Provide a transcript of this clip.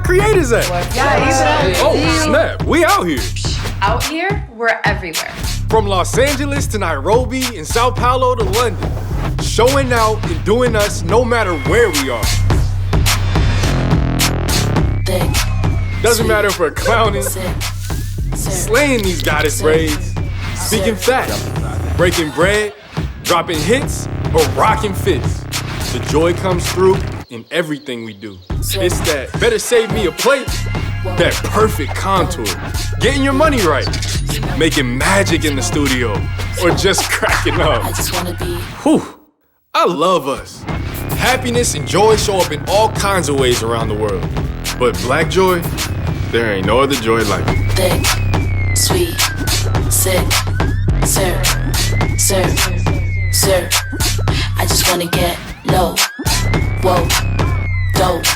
creators at? Oh, snap. We out here. Out here, we're everywhere. From Los Angeles to Nairobi and Sao Paulo to London. Showing out and doing us no matter where we are. Doesn't matter if we're clowning, slaying these goddess braids, speaking facts, breaking bread, dropping hits, or rocking fits. The joy comes through in everything we do. It's that better save me a plate, that perfect contour, getting your money right, making magic in the studio, or just cracking up. Whew, I love us. Happiness and joy show up in all kinds of ways around the world. But black joy, there ain't no other joy like it. Thick, sweet, sick, serve, serve, serve. I just wanna get low, whoa, dope.